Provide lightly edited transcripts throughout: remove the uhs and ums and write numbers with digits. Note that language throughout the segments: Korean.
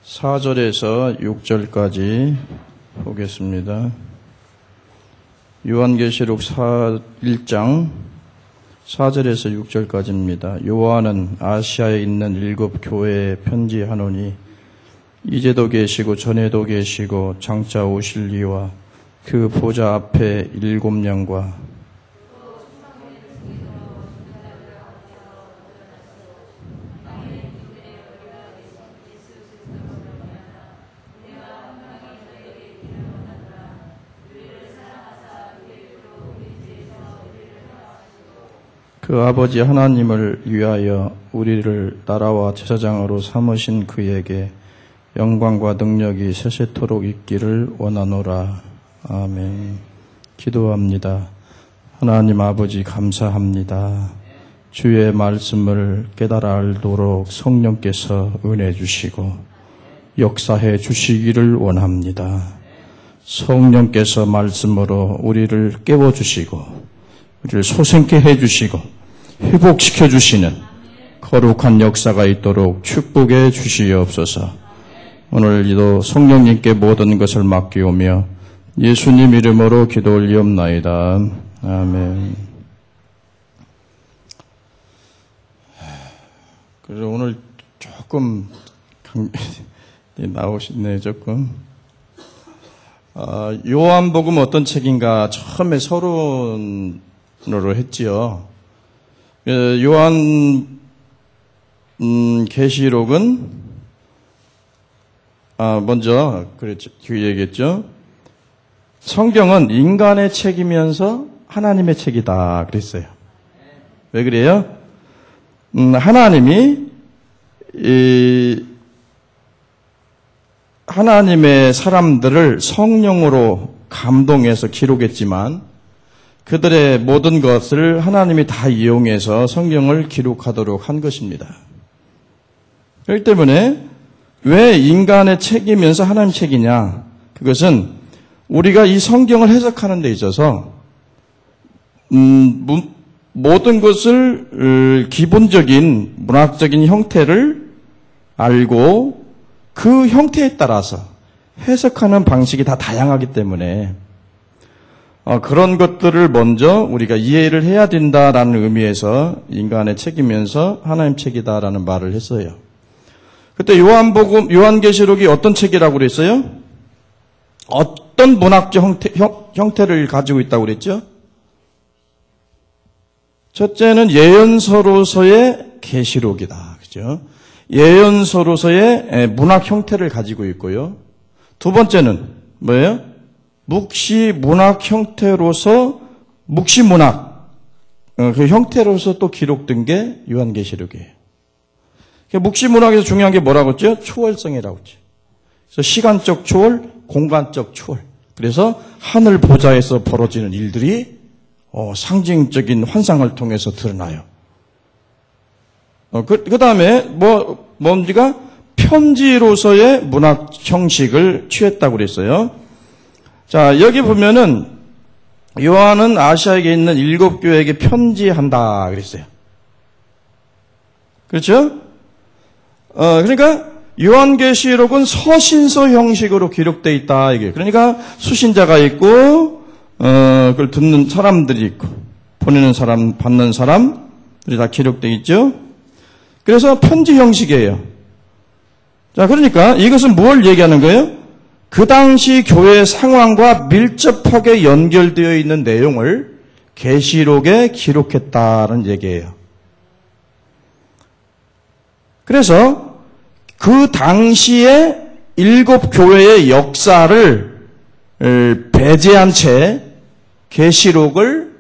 4절에서 6절까지 보겠습니다. 요한계시록 1장 4절에서 6절까지입니다. 요한은 아시아에 있는 7 교회에 편지하노니 이제도 계시고 전에도 계시고 장차 오실 이와 그 보좌 앞에 7 양과 그 아버지 하나님을 위하여 우리를 나라와 제사장으로 삼으신 그에게 영광과 능력이 세세토록 있기를 원하노라. 아멘. 기도합니다. 하나님 아버지 감사합니다. 주의 말씀을 깨달아 알도록 성령께서 은혜 주시고 역사해 주시기를 원합니다. 성령께서 말씀으로 우리를 깨워주시고 우리를 소생케 해주시고 회복시켜 주시는 거룩한 역사가 있도록 축복해 주시옵소서. 오늘도 성령님께 모든 것을 맡기오며 예수님 이름으로 기도 올리옵나이다. 아멘. 그래서 오늘 조금 나오시네 조금. 요한복음 어떤 책인가 처음에 서론으로 했지요. 요한 계시록은 먼저 그랬죠. 그 얘기했죠. 성경은 인간의 책이면서 하나님의 책이다 그랬어요. 왜 그래요? 하나님이 하나님의 사람들을 성령으로 감동해서 기록했지만 그들의 모든 것을 하나님이 다 이용해서 성경을 기록하도록 한 것입니다. 그렇기 때문에 왜 인간의 책이면서 하나님 책이냐? 그것은 우리가 이 성경을 해석하는 데 있어서 모든 것을 기본적인 문학적인 형태를 알고 그 형태에 따라서 해석하는 방식이 다 다양하기 때문에 그런 것들을 먼저 우리가 이해를 해야 된다라는 의미에서 인간의 책이면서 하나님 책이다라는 말을 했어요. 그때 요한계시록이 어떤 책이라고 그랬어요? 어떤 문학적 형태를 가지고 있다고 그랬죠? 첫째는 예언서로서의 계시록이다. 그죠? 예언서로서의 문학 형태를 가지고 있고요. 두 번째는 뭐예요? 묵시문학 형태로서 묵시문학 그 형태로서 또 기록된 게 요한계시록이에요. 묵시문학에서 중요한 게 뭐라고 했죠? 초월성이라고 했죠. 그래서 시간적 초월, 공간적 초월. 그래서 하늘 보좌에서 벌어지는 일들이 상징적인 환상을 통해서 드러나요. 그 다음에 뭔지가 편지로서의 문학 형식을 취했다고 그랬어요. 자, 여기 보면은 요한은 아시아에 있는 7 교회에게 편지한다 그랬어요. 그렇죠? 그러니까 요한계시록은 서신서 형식으로 기록되어 있다 이게. 그러니까 수신자가 있고 그걸 듣는 사람들이 있고 보내는 사람, 받는 사람들이 다 기록되어 있죠. 그래서 편지 형식이에요. 자, 그러니까 이것은 뭘 얘기하는 거예요? 그 당시 교회 상황과 밀접하게 연결되어 있는 내용을 계시록에 기록했다는 얘기예요. 그래서 그 당시에 7 교회의 역사를 배제한 채 계시록을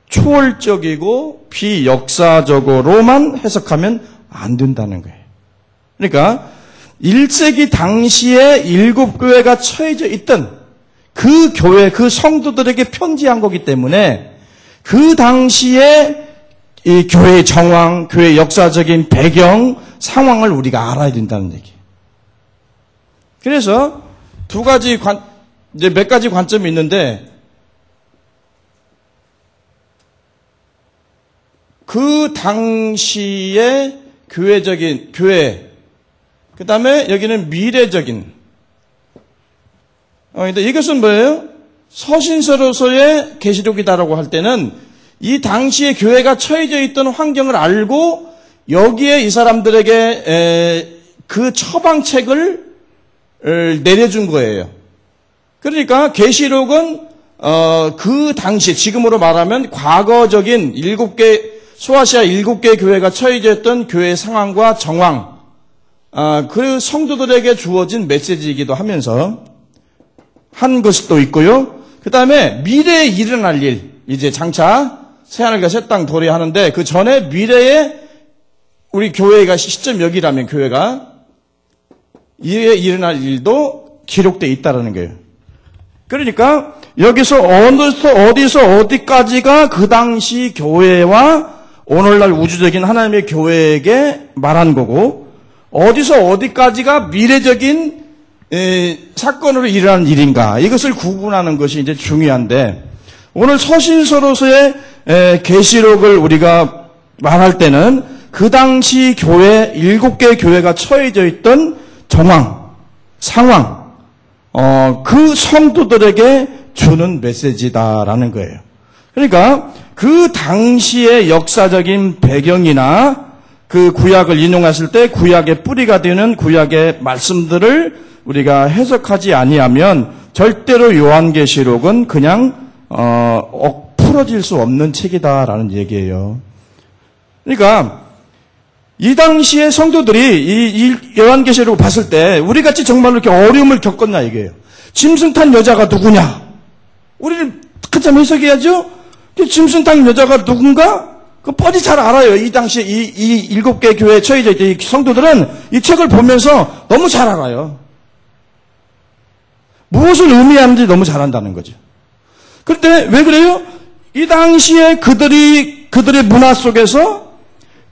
초월적이고 비역사적으로만 해석하면 안 된다는 거예요. 그러니까 1세기 당시에 7 교회가 처해져 있던 그 교회, 그 성도들에게 편지한 거기 때문에 그 당시에 이 교회의 정황, 교회의 역사적인 배경, 상황을 우리가 알아야 된다는 얘기예요. 그래서 이제 몇 가지 관점이 있는데 그 당시에 교회 그 다음에 여기는 미래적인. 근데 이것은 뭐예요? 서신서로서의 계시록이다라고 할 때는 이 당시에 교회가 처해져 있던 환경을 알고 여기에 이 사람들에게 그 처방책을 내려준 거예요. 그러니까 계시록은 그 당시 지금으로 말하면 과거적인 소아시아 7개 교회가 처해져 있던 교회의 상황과 정황, 그 성도들에게 주어진 메시지이기도 하면서 한 것이 또 있고요. 그 다음에 미래에 일어날 일, 이제 장차 새하늘과 새 땅 도래하는데 그 전에 미래에 우리 교회가 시점 여기라면 교회가 이에 일어날 일도 기록되어 있다라는 거예요. 그러니까 여기서 어디서 어디까지가 그 당시 교회와 오늘날 우주적인 하나님의 교회에게 말한 거고 어디서 어디까지가 미래적인 사건으로 일어난 일인가 이것을 구분하는 것이 이제 중요한데 오늘 서신서로서의 계시록을 우리가 말할 때는 그 당시 교회 7개 교회가 처해져 있던 정황, 상황, 그 성도들에게 주는 메시지다라는 거예요. 그러니까 그 당시의 역사적인 배경이나 그 구약을 인용했을 때 구약의 뿌리가 되는 구약의 말씀들을 우리가 해석하지 아니하면 절대로 요한계시록은 그냥 풀어질 수 없는 책이다라는 얘기예요. 그러니까 이 당시의 성도들이 이 요한계시록을 봤을 때 우리같이 정말로 이렇게 어려움을 겪었나 이게요. 짐승 탄 여자가 누구냐? 우리는 한참 해석해야죠. 짐승 탄 여자가 누군가? 그 뻔히 잘 알아요. 이 당시에 이 7개 교회에 처해져 있던 이 성도들은 이 책을 보면서 너무 잘 알아요. 무엇을 의미하는지 너무 잘 안다는 거죠. 그런데 왜 그래요? 이 당시에 그들의 문화 속에서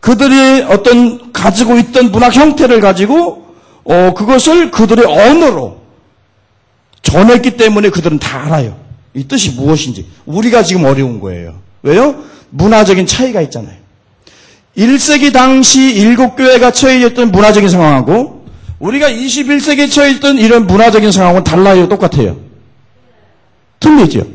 그들이 어떤 가지고 있던 문학 형태를 가지고 그것을 그들의 언어로 전했기 때문에 그들은 다 알아요. 이 뜻이 무엇인지. 우리가 지금 어려운 거예요. 왜요? 문화적인 차이가 있잖아요. 1세기 당시 7교회가 처해졌던 문화적인 상황하고 우리가 21세기에 처해졌던 이런 문화적인 상황은 달라요? 똑같아요? 틀리죠?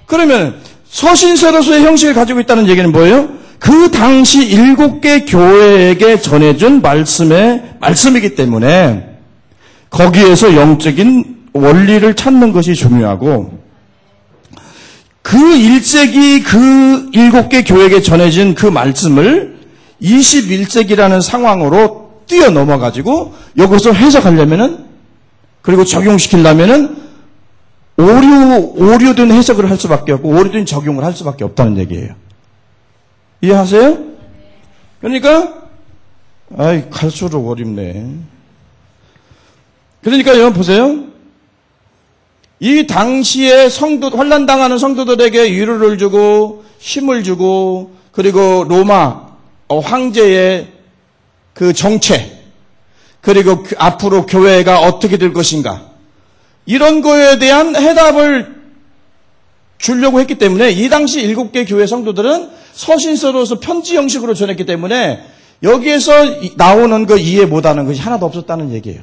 그러면 서신서로서의 형식을 가지고 있다는 얘기는 뭐예요? 그 당시 7개 교회에게 전해준 말씀이기 때문에 거기에서 영적인 원리를 찾는 것이 중요하고 그 1세기 그 7개 교회에게 전해진 그 말씀을 21세기라는 상황으로 뛰어넘어가지고 여기서 해석하려면은 그리고 적용시키려면은 오류된 해석을 할 수밖에 없고 오류된 적용을 할 수밖에 없다는 얘기예요. 이해하세요? 그러니까 갈수록 어렵네. 그러니까 여러분 보세요. 이 당시에 환난당하는 성도들에게 위로를 주고 힘을 주고 그리고 로마 황제의 그 정체 그리고 앞으로 교회가 어떻게 될 것인가 이런 거에 대한 해답을 주려고 했기 때문에 이 당시 7개 교회 성도들은 서신서로서 편지 형식으로 전했기 때문에 여기에서 나오는 거 이해 못하는 것이 하나도 없었다는 얘기예요.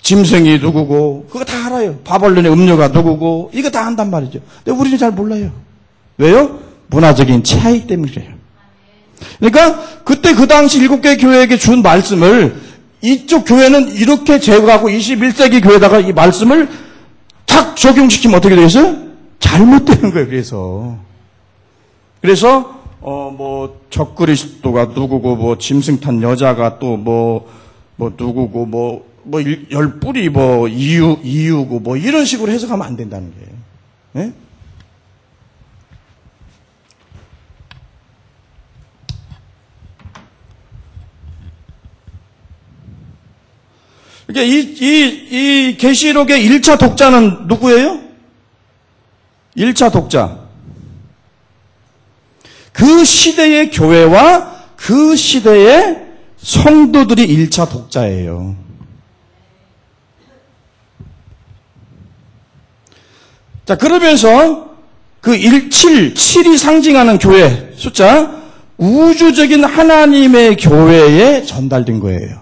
짐승이 누구고 그거 다 알아요. 바벨론의 음료가 누구고 이거 다 안단 말이죠. 근데 우리는 잘 몰라요. 왜요? 문화적인 차이 때문이에요. 그러니까 그때 그 당시 7개 교회에게 준 말씀을 이쪽 교회는 이렇게 제거하고 21세기 교회에다가 이 말씀을 탁 적용시키면 어떻게 되겠어요? 잘못되는 거예요. 그래서 뭐 적그리스도가 누구고 뭐 짐승 탄 여자가 또 뭐 누구고 뭐 열뿌리 뭐 이유고 뭐 이런 식으로 해석하면 안 된다는 거예요. 네? 그러니까 이 계시록의 1차 독자는 누구예요? 1차 독자. 그 시대의 교회와 그 시대의 성도들이 1차 독자예요. 자, 그러면서 그 7이 상징하는 교회 숫자, 우주적인 하나님의 교회에 전달된 거예요.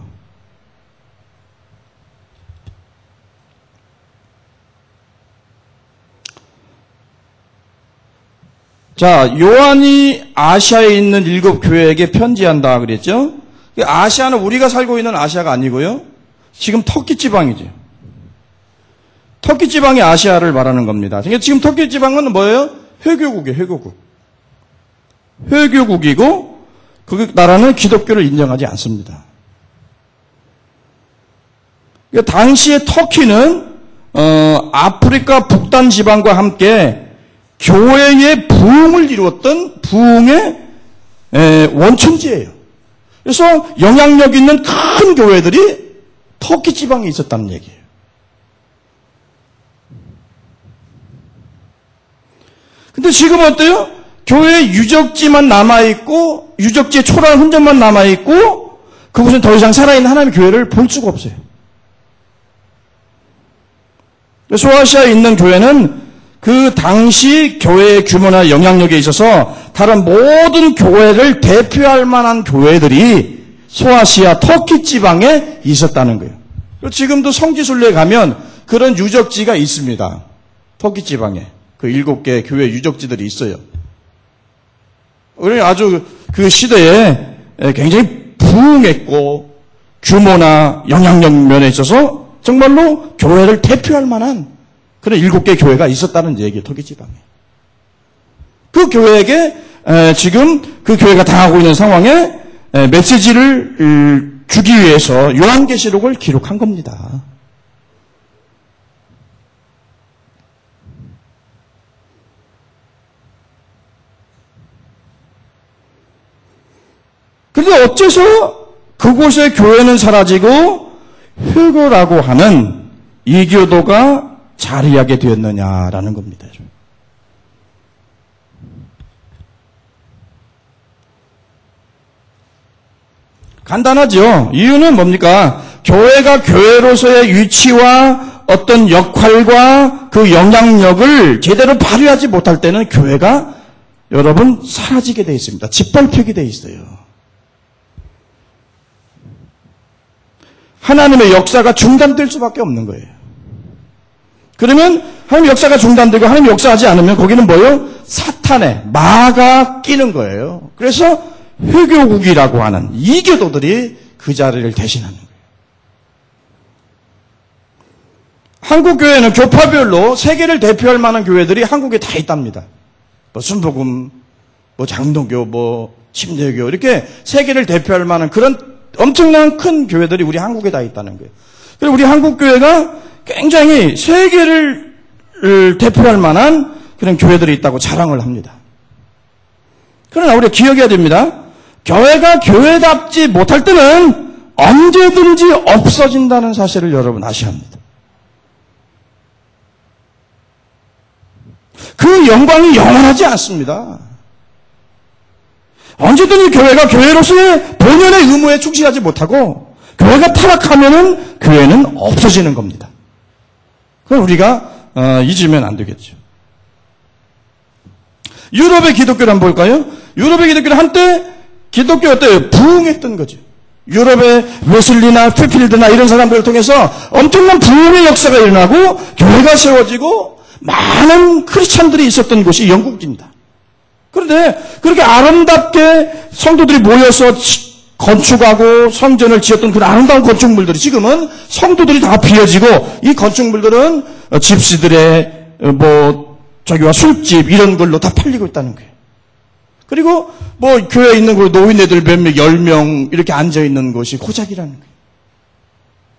자, 요한이 아시아에 있는 7교회에게 편지한다 그랬죠? 아시아는 우리가 살고 있는 아시아가 아니고요. 지금 터키 지방이죠. 터키 지방이 아시아를 말하는 겁니다. 지금 터키 지방은 뭐예요? 회교국이에요, 회교국. 회교국이고, 그 나라는 기독교를 인정하지 않습니다. 당시에 터키는, 아프리카 북단 지방과 함께 교회의 부흥을 이루었던 부흥의 원천지예요. 그래서 영향력 있는 큰 교회들이 터키 지방에 있었다는 얘기예요. 근데 지금 어때요? 교회에 유적지만 남아있고, 유적지의 초라한 흔적만 남아있고, 그곳은 더 이상 살아있는 하나님의 교회를 볼 수가 없어요. 소아시아에 있는 교회는 그 당시 교회의 규모나 영향력에 있어서 다른 모든 교회를 대표할 만한 교회들이 소아시아 터키 지방에 있었다는 거예요. 지금도 성지순례에 가면 그런 유적지가 있습니다. 터키 지방에. 그 7개 교회 유적지들이 있어요. 우리 아주 그 시대에 굉장히 부흥했고 규모나 영향력 면에 있어서 정말로 교회를 대표할 만한 그런 7개 교회가 있었다는 얘기예요. 터키 지방에. 그 교회에게 지금 그 교회가 당하고 있는 상황에 메시지를 주기 위해서 요한계시록을 기록한 겁니다. 그런데 어째서 그곳의 교회는 사라지고 회교라고 하는 이교도가 자리하게 되었느냐라는 겁니다. 간단하죠. 이유는 뭡니까? 교회가 교회로서의 위치와 어떤 역할과 그 영향력을 제대로 발휘하지 못할 때는 교회가 여러분 사라지게 되어 있습니다. 짓밟히게 되어 있어요. 하나님의 역사가 중단될 수밖에 없는 거예요. 그러면 하나님 역사가 중단되고 하나님 역사하지 않으면 거기는 뭐예요? 사탄의 마가 끼는 거예요. 그래서 회교국이라고 하는 이교도들이 그 자리를 대신하는 거예요. 한국교회는 교파별로 세계를 대표할 만한 교회들이 한국에 다 있답니다. 뭐 순복음, 뭐 장로교, 뭐 침례교 이렇게 세계를 대표할 만한 그런 엄청난 큰 교회들이 우리 한국에 다 있다는 거예요. 그리고 우리 한국교회가 굉장히 세계를 대표할 만한 그런 교회들이 있다고 자랑을 합니다. 그러나 우리가 기억해야 됩니다. 교회가 교회답지 못할 때는 언제든지 없어진다는 사실을 여러분 아셔야 합니다. 그 영광이 영원하지 않습니다. 언제든지 교회가 교회로서의 본연의 의무에 충실하지 못하고 교회가 타락하면은 교회는 없어지는 겁니다. 그걸 우리가 잊으면 안 되겠죠. 유럽의 기독교를 한번 볼까요? 유럽의 기독교는 한때 기독교가 어때요? 부흥했던 거죠. 유럽의 웨슬리나 페필드나 이런 사람들을 통해서 엄청난 부흥의 역사가 일어나고 교회가 세워지고 많은 크리스찬들이 있었던 곳이 영국입니다. 그런데 그렇게 아름답게 성도들이 모여서 건축하고 성전을 지었던 그런 아름다운 건축물들이 지금은 성도들이 다 비어지고 이 건축물들은 집시들의 저기와 술집 이런 걸로 다 팔리고 있다는 거예요. 그리고 교회에 있는 노인네들 몇 명, 10명 이렇게 앉아있는 것이 고작이라는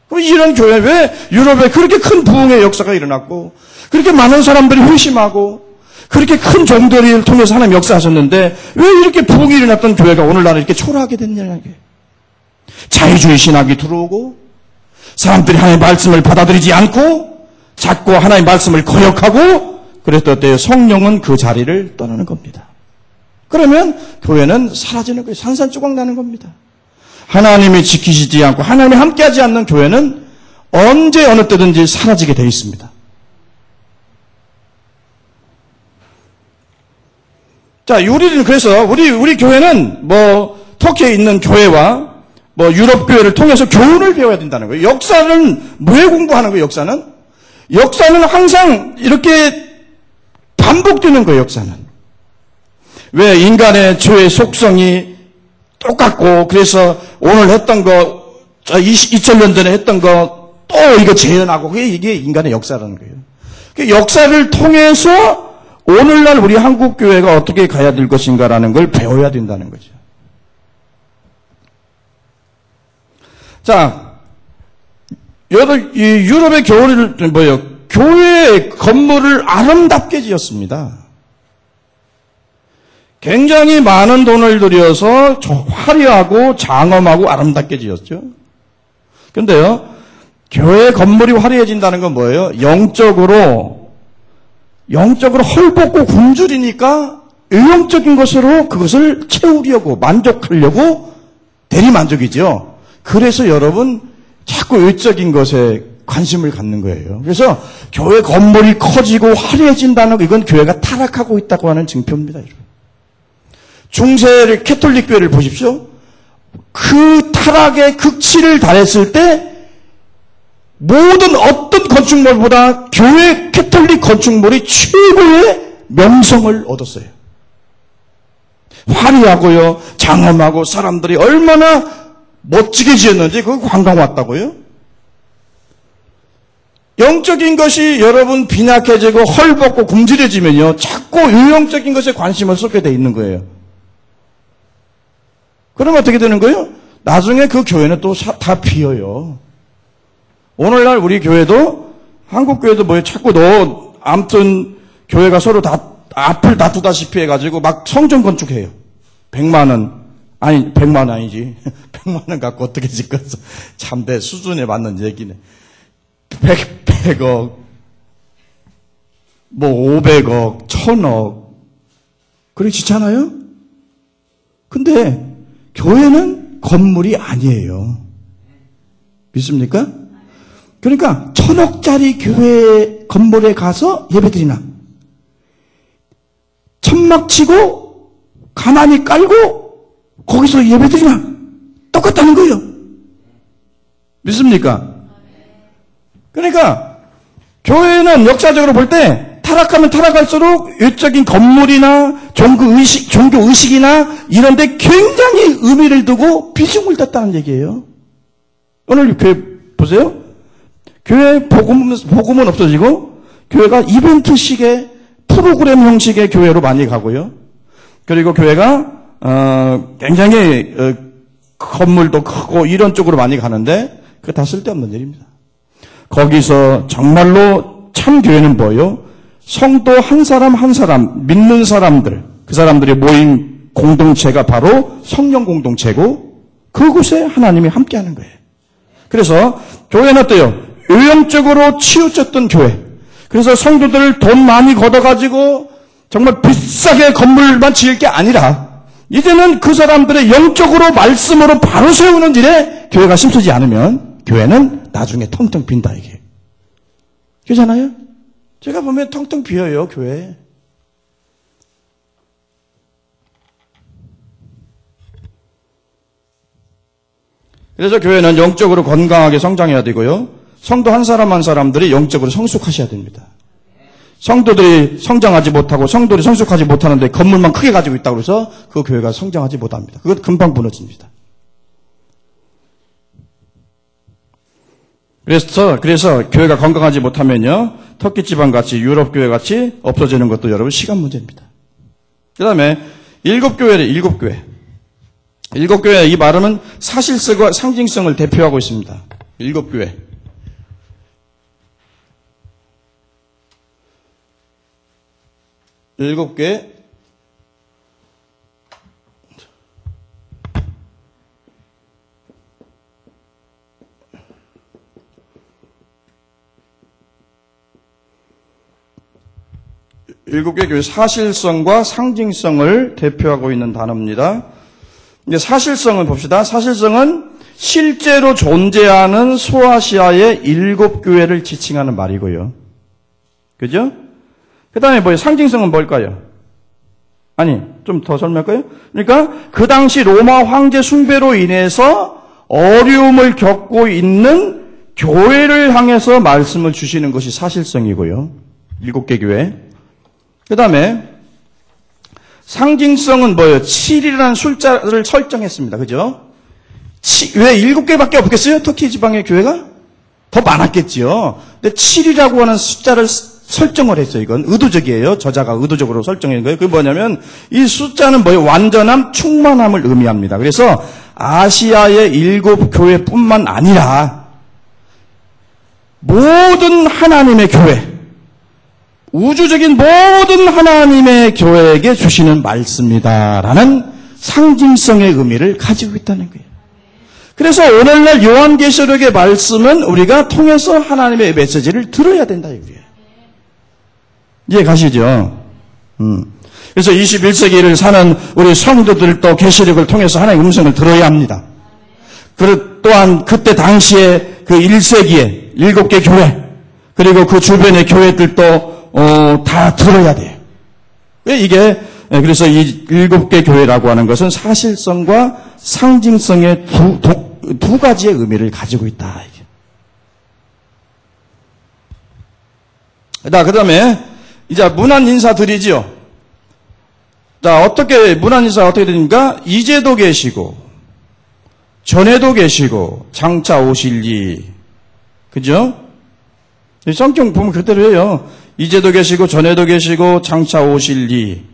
거예요. 이런 교회 왜 유럽에 그렇게 큰 부흥의 역사가 일어났고 그렇게 많은 사람들이 회심하고 그렇게 큰 종들을 통해서 하나님 역사하셨는데 왜 이렇게 부흥이 일어났던 교회가 오늘날 이렇게 초라하게 됐냐는 게 자유주의 신학이 들어오고 사람들이 하나님의 말씀을 받아들이지 않고 자꾸 하나님의 말씀을 거역하고 그래서 어때요? 성령은 그 자리를 떠나는 겁니다. 그러면 교회는 사라지는 거예요. 산산조각 나는 겁니다. 하나님이 지키시지 않고 하나님이 함께하지 않는 교회는 언제 어느 때든지 사라지게 되어 있습니다. 자, 우리는 그래서 우리 교회는 터키에 있는 교회와 유럽 교회를 통해서 교훈을 배워야 된다는 거예요. 역사는 왜 공부하는 거예요? 역사는 항상 이렇게 반복되는 거예요. 역사는 왜 인간의 죄의 속성이 똑같고 그래서 오늘 했던 거 2000년 전에 했던 거 또 이거 재현하고 그게 이게 인간의 역사라는 거예요. 그 역사를 통해서 오늘날 우리 한국교회가 어떻게 가야 될 것인가라는 걸 배워야 된다는 거죠. 자, 유럽의 교회 건물을 아름답게 지었습니다. 굉장히 많은 돈을 들여서 화려하고 장엄하고 아름답게 지었죠. 그런데요, 교회 건물이 화려해진다는 건 뭐예요? 영적으로 헐벗고 굶주리니까 의욕적인 것으로 그것을 채우려고 만족하려고 대리만족이죠. 그래서 여러분 자꾸 의적인 것에 관심을 갖는 거예요. 그래서 교회 건물이 커지고 화려해진다는 거 이건 교회가 타락하고 있다고 하는 증표입니다. 여러분. 중세 캐톨릭 교회를 보십시오. 그 타락의 극치를 달했을 때 모든 어떤 건축물보다 교회 캐톨릭 건축물이 최고의 명성을 얻었어요. 화려하고요, 장엄하고 사람들이 얼마나 멋지게 지었는지 그거 관광 왔다고요? 영적인 것이 여러분 빈약해지고 헐벗고 굶주려지면요, 자꾸 유형적인 것에 관심을 쏟게 돼 있는 거예요. 그러면 어떻게 되는 거예요? 나중에 그 교회는 또 다 비어요. 오늘날 우리 교회도, 한국 교회도 뭐예요? 자꾸 아무튼 교회가 서로 앞을 다투다시피 해가지고 막 성전 건축해요. 100만 원. 아니, 100만 원 아니지. 100만 원 갖고 어떻게 짓겠어. 참 내 수준에 맞는 얘기네. 100억, 뭐 500억, 1000억. 그렇게 짓잖아요? 근데 교회는 건물이 아니에요. 믿습니까? 그러니까 1000억짜리 교회 건물에 가서 예배드리나, 천막 치고 가만히 깔고 거기서 예배드리나 똑같다는 거예요. 믿습니까? 그러니까 교회는 역사적으로 볼 때 타락하면 타락할수록 외적인 건물이나 종교 의식이나 이런 데 굉장히 의미를 두고 비중을 뒀다는 얘기예요. 오늘 교회 보세요. 교회 복음은 없어지고 교회가 이벤트식의 프로그램 형식의 교회로 많이 가고요. 그리고 교회가 굉장히 건물도 크고 이런 쪽으로 많이 가는데 그거 다 쓸데없는 일입니다. 거기서 정말로 참 교회는 뭐예요? 성도 한 사람 한 사람 믿는 사람들, 그 사람들이 모인 공동체가 바로 성령 공동체고 그곳에 하나님이 함께하는 거예요. 그래서 교회는 어때요? 요령적으로 치우쳤던 교회. 그래서 성도들 돈 많이 걷어가지고 정말 비싸게 건물만 지을 게 아니라 이제는 그 사람들의 영적으로 말씀으로 바로 세우는 일에 교회가 힘쓰지 않으면 교회는 나중에 텅텅 빈다 이게. 그렇잖아요? 제가 보면 텅텅 비어요 교회. 그래서 교회는 영적으로 건강하게 성장해야 되고요. 성도 한 사람 한 사람들이 영적으로 성숙하셔야 됩니다. 성도들이 성장하지 못하고 성도들이 성숙하지 못하는데 건물만 크게 가지고 있다고 해서 그 교회가 성장하지 못합니다. 그것 금방 무너집니다. 그래서 교회가 건강하지 못하면요, 터키 지방 같이 유럽 교회 같이 없어지는 것도 여러분 시간 문제입니다. 그 다음에 일곱 교회. 일곱 교회 이 발음은 사실성과 상징성을 대표하고 있습니다. 일곱 교회. 일곱 개. 일곱 개 교회 사실성과 상징성을 대표하고 있는 단어입니다. 이제 사실성을 봅시다. 사실성은 실제로 존재하는 소아시아의 일곱 교회를 지칭하는 말이고요. 그죠? 그 다음에 뭐예요? 상징성은 뭘까요? 아니, 좀 더 설명할까요? 그러니까 그 당시 로마 황제 숭배로 인해서 어려움을 겪고 있는 교회를 향해서 말씀을 주시는 것이 사실성이고요. 일곱 개 교회. 그 다음에 상징성은 뭐예요? 7이라는 숫자를 설정했습니다. 그죠? 왜 7개밖에 없겠어요? 터키 지방의 교회가? 더 많았겠지요. 근데 7이라고 하는 숫자를 설정을 했어요. 이건 의도적이에요. 저자가 의도적으로 설정한 거예요. 그게 뭐냐면 이 숫자는 뭐예요? 완전함, 충만함을 의미합니다. 그래서 아시아의 7교회뿐만 아니라 모든 하나님의 교회, 우주적인 모든 하나님의 교회에게 주시는 말씀이다라는 상징성의 의미를 가지고 있다는 거예요. 그래서 오늘날 요한계시록의 말씀은 우리가 통해서 하나님의 메시지를 들어야 된다 이거예요. 이해 가시죠? 그래서 21세기를 사는 우리 성도들도 계시록을 통해서 하나님의 음성을 들어야 합니다. 또한 그때 당시에 그 1세기에 7개 교회 그리고 그 주변의 교회들도 다 들어야 돼요. 왜 이게 그래서 이 7개 교회라고 하는 것은 사실성과 상징성의 두 가지의 의미를 가지고 있다. 그 다음에 이제 문안 인사 드리지요. 자, 문안 인사가 어떻게 됩니까? 이제도 계시고, 전에도 계시고, 장차 오실리. 그죠? 성경 보면 그대로예요. 이제도 계시고, 전에도 계시고, 장차 오실리.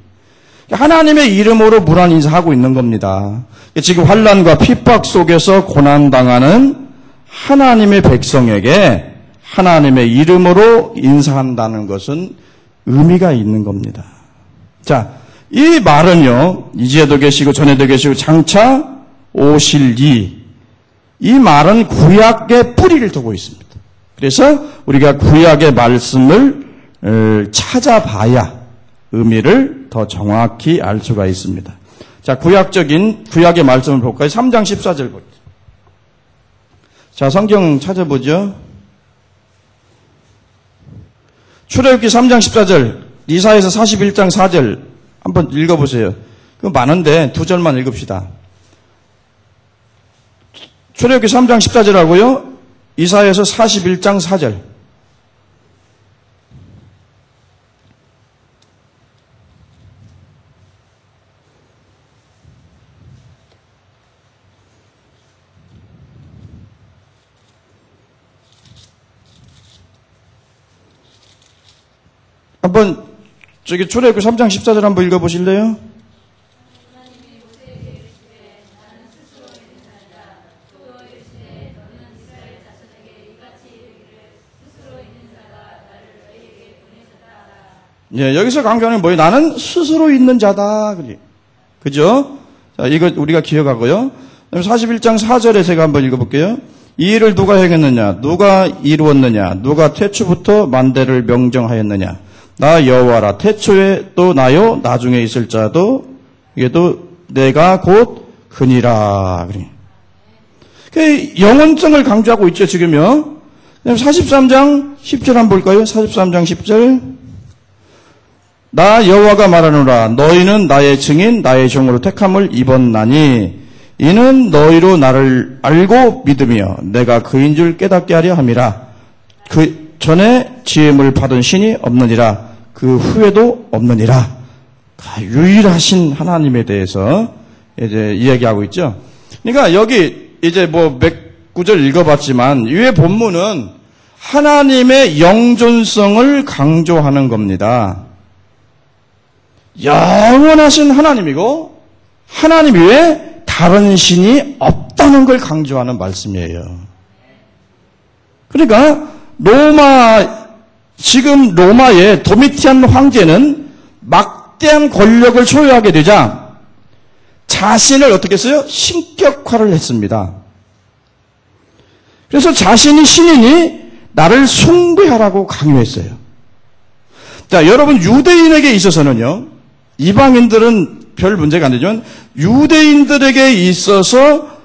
하나님의 이름으로 문안 인사하고 있는 겁니다. 지금 환난과 핍박 속에서 고난당하는 하나님의 백성에게 하나님의 이름으로 인사한다는 것은 의미가 있는 겁니다. 자, 이 말은요, 이제도 계시고 전에도 계시고 장차 오실 이 말은 구약의 뿌리를 두고 있습니다. 그래서 우리가 구약의 말씀을 찾아봐야 의미를 더 정확히 알 수가 있습니다. 자, 구약의 말씀을 볼까요? 3장 14절 볼게요. 자, 성경 찾아보죠. 출애굽기 3장 14절, 이사야서 41장 4절 한번 읽어보세요. 그거 많은데 2절만 읽읍시다. 출애굽기 3장 14절하고요. 이사야서 41장 4절. 한번 출애굽기 3장 14절 한번 읽어보실래요? 예, 여기서 강조하는 뭐예요? 나는 스스로 있는 자다. 그죠? 자, 이거 우리가 기억하고요. 41장 4절에 제가 한번 읽어볼게요. 이 일을 누가 행했느냐? 누가 이루었느냐? 누가 태초부터 만대를 명정하였느냐? 나 여호와라. 태초에 또 나요. 나중에 있을 자도 이게 또 내가 곧 그니라. 그 영원성을 강조하고 있죠, 지금요. 43장 10절 한번 볼까요? 43장 10절. 나 여호와가 말하노라. 너희는 나의 증인, 나의 종으로 택함을 입었나니 이는 너희로 나를 알고 믿으며 내가 그인 줄 깨닫게 하려 함이라. 그 전에 지음을 받은 신이 없느니라. 그 후에도 없느니라. 유일하신 하나님에 대해서 이제 이야기하고 있죠. 그러니까 여기 이제 몇 구절 읽어봤지만 위의 본문은 하나님의 영존성을 강조하는 겁니다. 영원하신 하나님이고 하나님 외에 다른 신이 없다는 걸 강조하는 말씀이에요. 그러니까 지금 로마의 도미티안 황제는 막대한 권력을 소유하게 되자 자신을 어떻게 했어요? 신격화를 했습니다. 그래서 자신이 신이니 나를 숭배하라고 강요했어요. 자, 여러분 유대인에게 있어서는요. 이방인들은 별 문제가 안 되지만 유대인들에게 있어서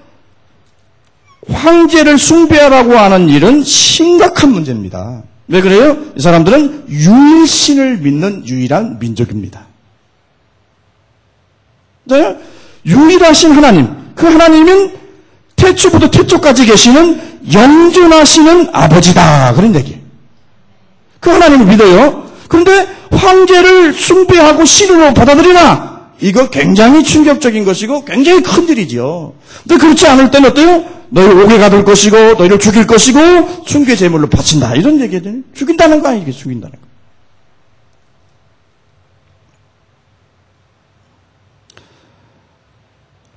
황제를 숭배하라고 하는 일은 심각한 문제입니다. 왜 그래요? 이 사람들은 유일신을 믿는 유일한 민족입니다. 네? 유일하신 하나님, 그 하나님은 태초부터 태초까지 계시는 영존하시는 아버지다. 그런 얘기예요. 그 하나님을 믿어요. 그런데 황제를 숭배하고 신으로 받아들이나? 이거 굉장히 충격적인 것이고 굉장히 큰 일이지요. 근데 그렇지 않을 때는 어때요? 너희를 옥에 가둘 것이고 너희를 죽일 것이고 순교의 제물로 바친다. 이런 얘기잖아요. 죽인다는 거 아니겠어요? 죽인다는 거.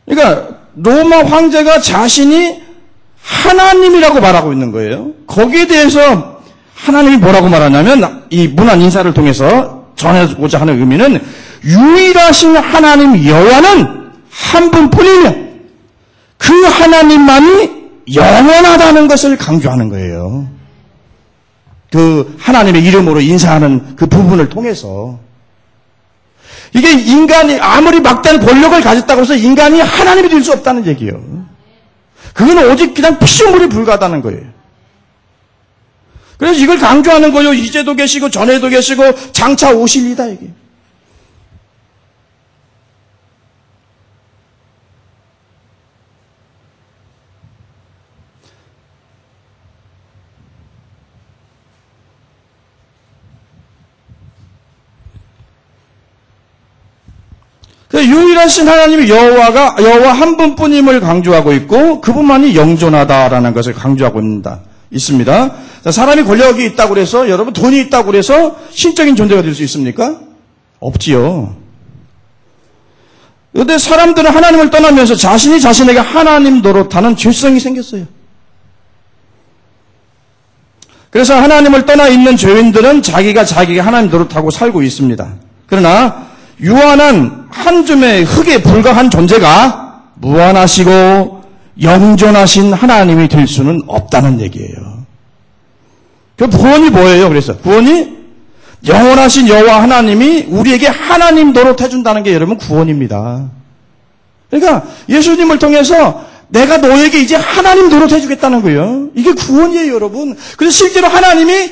그러니까 로마 황제가 자신이 하나님이라고 말하고 있는 거예요. 거기에 대해서 하나님이 뭐라고 말하냐면 이 문안 인사를 통해서 전하고자 하는 의미는 유일하신 하나님 여호와는 한 분뿐이며 그 하나님만이 영원하다는 것을 강조하는 거예요. 그 하나님의 이름으로 인사하는 그 부분을 통해서 이게 인간이 아무리 막대한 권력을 가졌다고 해서 인간이 하나님이 될 수 없다는 얘기예요. 그건 오직 그냥 피조물에 불과하다는 거예요. 그래서 이걸 강조하는 거예요. 이제도 계시고 전에도 계시고 장차 오실 이다 이게. 유일하신 하나님이 여호와 한 분뿐임을 강조하고 있고 그분만이 영존하다라는 것을 강조하고 있습니다. 자, 사람이 권력이 있다고 해서 여러분 돈이 있다고 해서 신적인 존재가 될 수 있습니까? 없지요. 그런데 사람들은 하나님을 떠나면서 자신이 자신에게 하나님 노릇하는 죄성이 생겼어요. 그래서 하나님을 떠나 있는 죄인들은 자기가 하나님 노릇하고 살고 있습니다. 그러나 유한한 한 줌의 흙에 불과한 존재가 무한하시고 영존하신 하나님이 될 수는 없다는 얘기예요. 그 구원이 뭐예요? 그래서 구원이 영원하신 여호와 하나님이 우리에게 하나님 노릇해 준다는 게 여러분 구원입니다. 그러니까 예수님을 통해서 내가 너에게 이제 하나님 노릇해 주겠다는 거예요. 이게 구원이에요, 여러분. 그래서 실제로 하나님이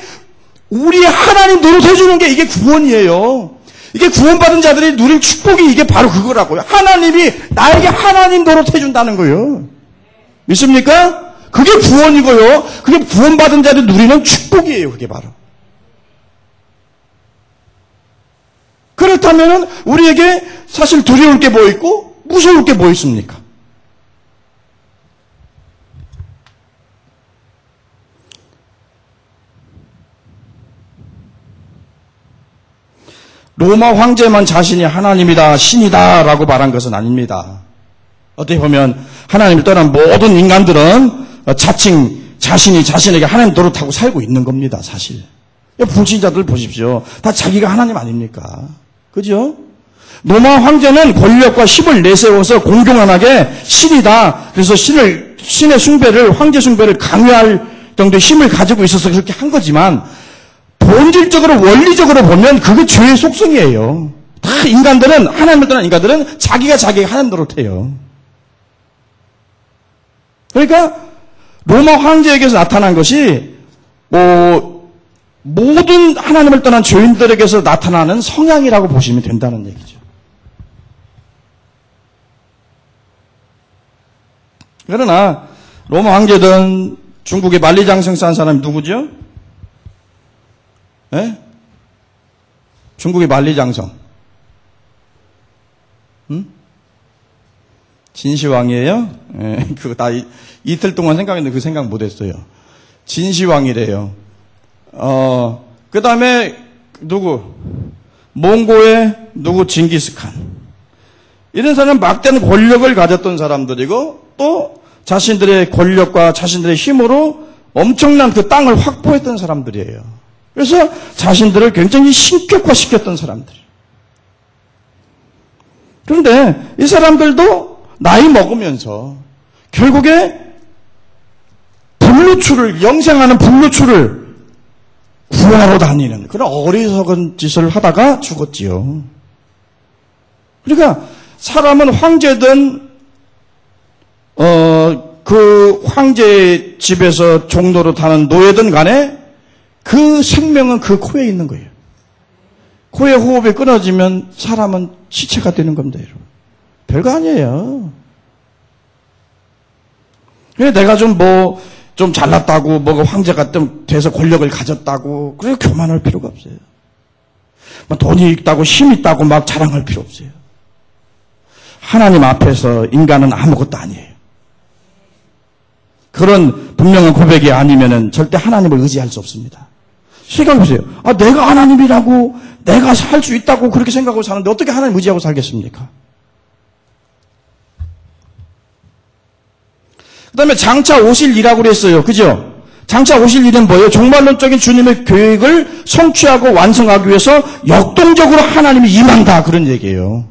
우리의 하나님 노릇해 주는 게 이게 구원이에요. 이게 구원받은 자들이 누릴 축복이 이게 바로 그거라고요. 하나님이 나에게 하나님 노릇해 준다는 거예요. 믿습니까? 그게 구원이고요. 그게 구원받은 자들이 누리는 축복이에요. 그게 바로. 그렇다면 우리에게 사실 두려울 게 뭐 있고 무서울 게 뭐 있습니까? 로마 황제만 자신이 하나님이다, 신이다 라고 말한 것은 아닙니다. 어떻게 보면 하나님을 떠난 모든 인간들은 자칭 자신이 자신에게 하나님 노릇하고 살고 있는 겁니다, 사실. 불신자들 보십시오. 다 자기가 하나님 아닙니까? 그죠? 로마 황제는 권력과 힘을 내세워서 공공연하게 신이다. 그래서 신의 숭배를, 황제 숭배를 강요할 정도의 힘을 가지고 있어서 그렇게 한 거지만 본질적으로 원리적으로 보면 그게 죄의 속성이에요. 다 인간들은 하나님을 떠난 인간들은 자기가 하나님 노릇해요. 그러니까 로마 황제에게서 나타난 것이 모든 하나님을 떠난 죄인들에게서 나타나는 성향이라고 보시면 된다는 얘기죠. 그러나 로마 황제든 중국의 만리장성 싼 사람이 누구죠? 예? 중국의 만리장성. 진시황이에요? 예, 그거 다 이틀 동안 생각했는데 그 생각 못했어요. 진시황이래요. 그 다음에 몽고의 징기스칸. 이런 사람은 막대한 권력을 가졌던 사람들이고 또 자신들의 권력과 자신들의 힘으로 엄청난 그 땅을 확보했던 사람들이에요. 그래서 자신들을 굉장히 신격화시켰던 사람들. 그런데 이 사람들도 나이 먹으면서 결국에 영생하는 불루출을 구하러 다니는 그런 어리석은 짓을 하다가 죽었지요. 그러니까 사람은 황제든 그 황제 집에서 종로로 타는 노예든 간에 그 생명은 그 코에 있는 거예요. 코의 호흡이 끊어지면 사람은 시체가 되는 겁니다, 여러분. 별거 아니에요. 내가 좀 잘났다고, 황제가 돼서 권력을 가졌다고, 그래서 교만할 필요가 없어요. 돈이 있다고, 힘이 있다고 막 자랑할 필요 없어요. 하나님 앞에서 인간은 아무것도 아니에요. 그런 분명한 고백이 아니면은 절대 하나님을 의지할 수 없습니다. 생각해보세요. 내가 하나님이라고, 내가 살 수 있다고 그렇게 생각하고 사는데 어떻게 하나님 의지하고 살겠습니까? 그 다음에 장차 오실 일이라고 그랬어요. 그죠? 장차 오실 일은 뭐예요? 종말론적인 주님의 계획을 성취하고 완성하기 위해서 역동적으로 하나님이 임한다. 그런 얘기예요.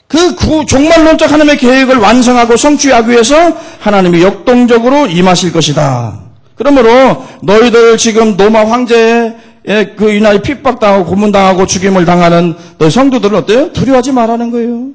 그 종말론적 하나님의 계획을 완성하고 성취하기 위해서 하나님이 역동적으로 임하실 것이다. 그러므로 너희들 지금 로마 황제의 그 인하에 핍박당하고 고문당하고 죽임을 당하는 너희 성도들은 어때요? 두려워하지 말라는 거예요.